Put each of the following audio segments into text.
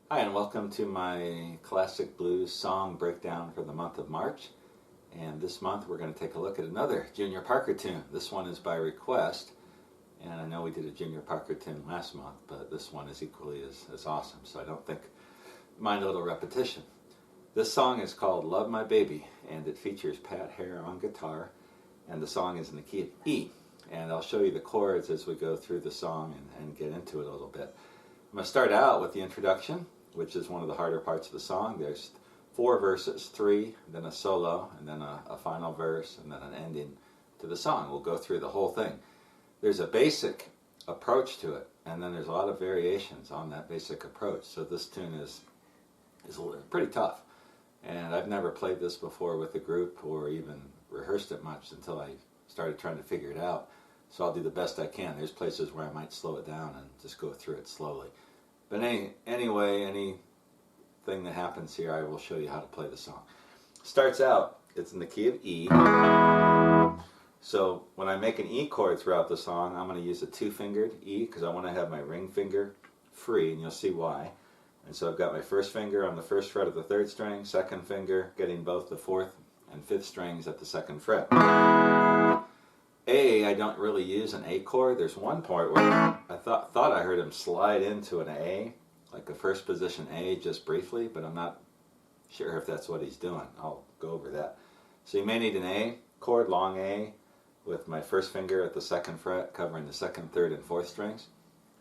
Hi, and welcome to my classic blues song breakdown for the month of March. And this month we're going to take a look at another Junior Parker tune. This one is by request, and I know we did a Junior Parker tune last month, but this one is equally as awesome, so I don't mind a little repetition. This song is called Love My Baby, and it features Pat Hare on guitar, and the song is in the key of E. And I'll show you the chords as we go through the song and get into it a little bit. I'm going to start out with the introduction, which is one of the harder parts of the song. There's 4 verses, 3, then a solo, and then a final verse, and then an ending to the song. We'll go through the whole thing. There's a basic approach to it, and then there's a lot of variations on that basic approach. So this tune is pretty tough. And I've never played this before with a group or even rehearsed it much until I started trying to figure it out. So I'll do the best I can. There's places where I might slow it down and just go through it slowly. But anyway, anything that happens here, I will show you how to play the song. Starts out, it's in the key of E. So when I make an E chord throughout the song, I'm going to use a 2-fingered E because I want to have my ring finger free, and you'll see why. And so I've got my first finger on the 1st fret of the 3rd string, 2nd finger getting both the 4th and 5th strings at the 2nd fret. A, I don't really use an A chord. There's one part where I thought I heard him slide into an A, like a first position A just briefly, but I'm not sure if that's what he's doing. I'll go over that. So you may need an A chord, long A, with my 1st finger at the 2nd fret covering the 2nd, 3rd, and 4th strings.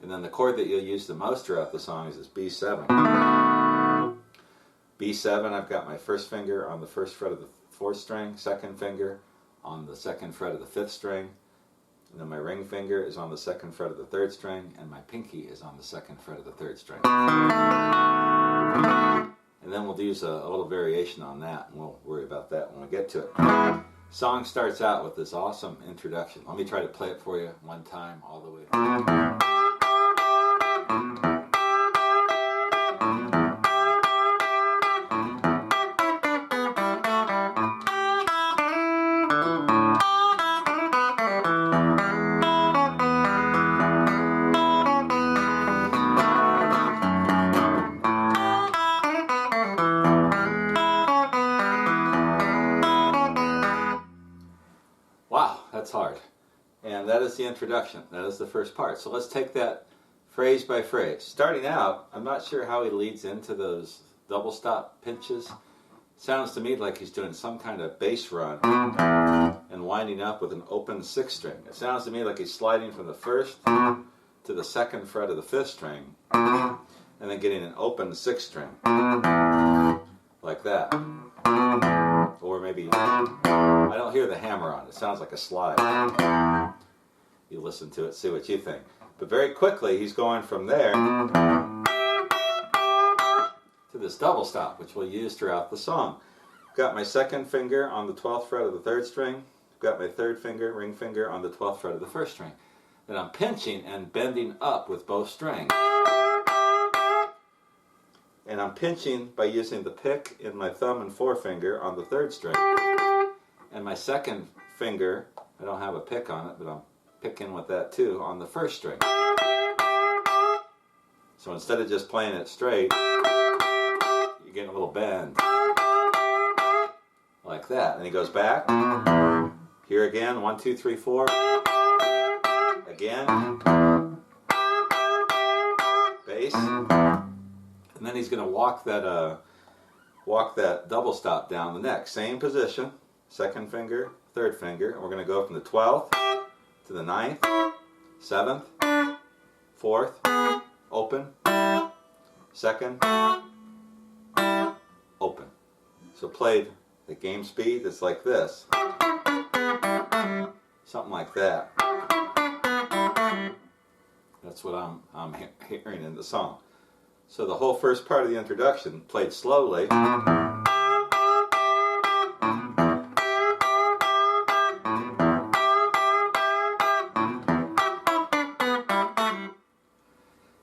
And then the chord that you'll use the most throughout the song is this B7. B7, I've got my 1st finger on the 1st fret of the 4th string, 2nd finger on the 2nd fret of the 5th string, and then my ring finger is on the 2nd fret of the 3rd string, and my pinky is on the 2nd fret of the 3rd string. And then we'll use a little variation on that, and we'll worry about that when we get to it. Song starts out with this awesome introduction. Let me try to play it for you one time all the way. Wow, that's hard. And that is the introduction. That is the first part. So let's take that phrase by phrase. Starting out, I'm not sure how he leads into those double stop pinches. Sounds to me like he's doing some kind of bass run and winding up with an open 6th string. It sounds to me like he's sliding from the 1st to the 2nd fret of the 5th string and then getting an open 6th string. Like that. Or maybe, I don't hear the hammer on it. It sounds like a slide. You listen to it, see what you think. But very quickly, he's going from there to this double stop, which we'll use throughout the song. I've got my 2nd finger on the 12th fret of the 3rd string. I've got my 3rd finger, ring finger, on the 12th fret of the 1st string. Then I'm pinching and bending up with both strings. And I'm pinching by using the pick in my thumb and forefinger on the 3rd string. And my 2nd finger, I don't have a pick on it, but I'm picking with that too, on the 1st string. So instead of just playing it straight, you're getting a little bend. Like that. And he goes back. Here again, 1, 2, 3, 4. Again. Bass. And then he's going to walk that double stop down the neck. Same position, 2nd finger, 3rd finger. And we're going to go from the 12th to the 9th, 7th, 4th, open, 2nd, open. So played at game speed, it's like this. Something like that. That's what I'm hearing in the song. So the whole first part of the introduction played slowly.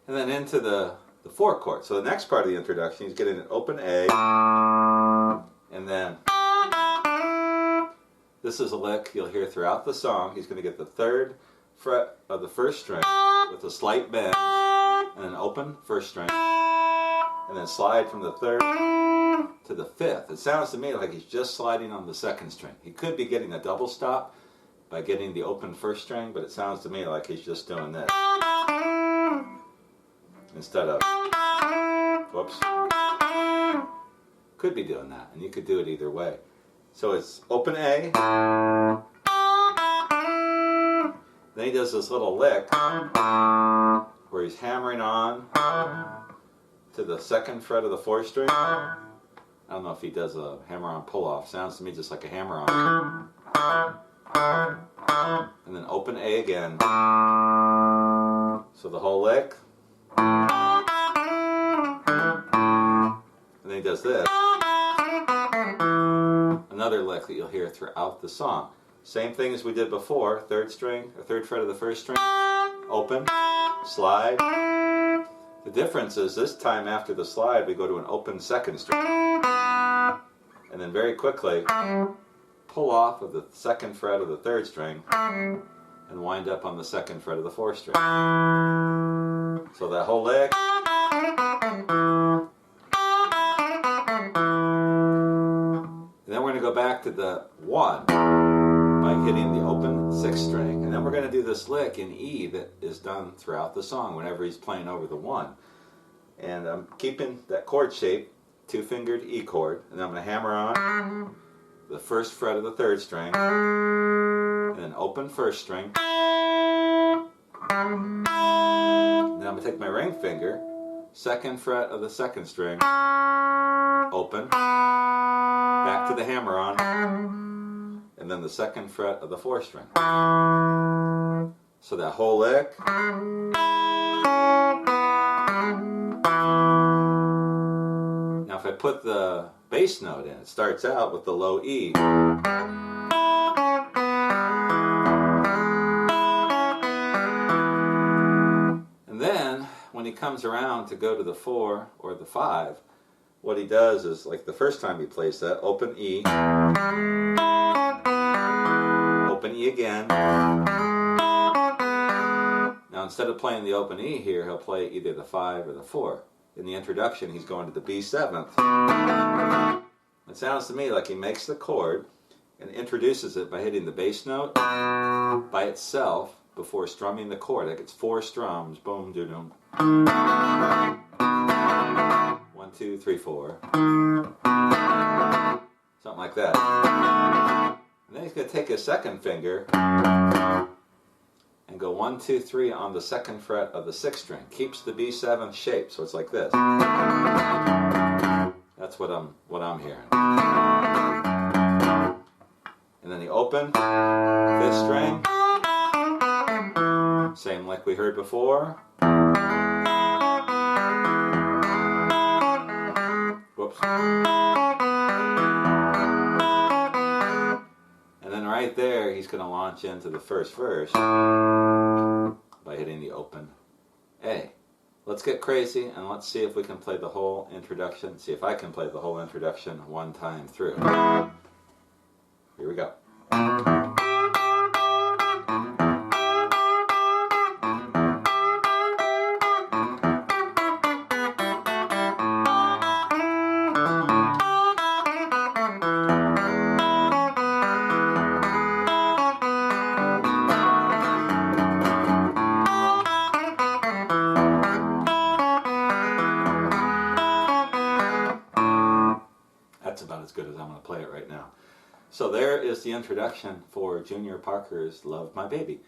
And then into the 4 chord. So the next part of the introduction, he's getting an open A, and then this is a lick you'll hear throughout the song. He's going to get the 3rd fret of the 1st string with a slight bend, and an open 1st string, and then slide from the third to the fifth. It sounds to me like he's just sliding on the second string. He could be getting a double stop by getting the open first string, but it sounds to me like he's just doing this instead of, whoops, could be doing that, and you could do it either way. So it's open A, then he does this little lick where he's hammering on to the second fret of the fourth string. I don't know if he does a hammer-on pull-off. Sounds to me just like a hammer-on. And then open A again. So the whole lick. And then he does this. Another lick that you'll hear throughout the song. Same thing as we did before. Third string, or third fret of the first string. Open, slide. The difference is this time after the slide we go to an open second string. And then very quickly pull off of the second fret of the third string and wind up on the second fret of the fourth string. So that whole lick. And then we're going to go back to the 1 by hitting the open sixth string. And then we're going to do this lick in E that is done throughout the song whenever he's playing over the 1. And I'm keeping that chord shape, 2-fingered E chord, and then I'm going to hammer on the first fret of the third string, and then open first string. Then I'm going to take my ring finger, second fret of the second string, open, back to the hammer on, and then the second fret of the fourth string. So that whole lick. Now if I put the bass note in, it starts out with the low E. And then when he comes around to go to the 4 or the 5, what he does is, like the first time he plays that, open E, open E again. Now instead of playing the open E here, he'll play either the 5 or the 4. In the introduction, he's going to the B7th. It sounds to me like he makes the chord and introduces it by hitting the bass note by itself before strumming the chord. Like it's 4 strums, boom, doo doo. 1, 2, 3, 4. Something like that. And then he's going to take his second finger and go 1, 2, 3 on the second fret of the sixth string. Keeps the B7 shape, so it's like this. That's what I'm hearing. And then the open, fifth string, same like we heard before. Whoops. And then right there, he's going to launch into the first verse by hitting the open A. Let's get crazy and let's see if we can play the whole introduction. See if I can play the whole introduction one time through. Here we go. That's about as good as I'm going to play it right now. So there is the introduction for Junior Parker's Love My Baby.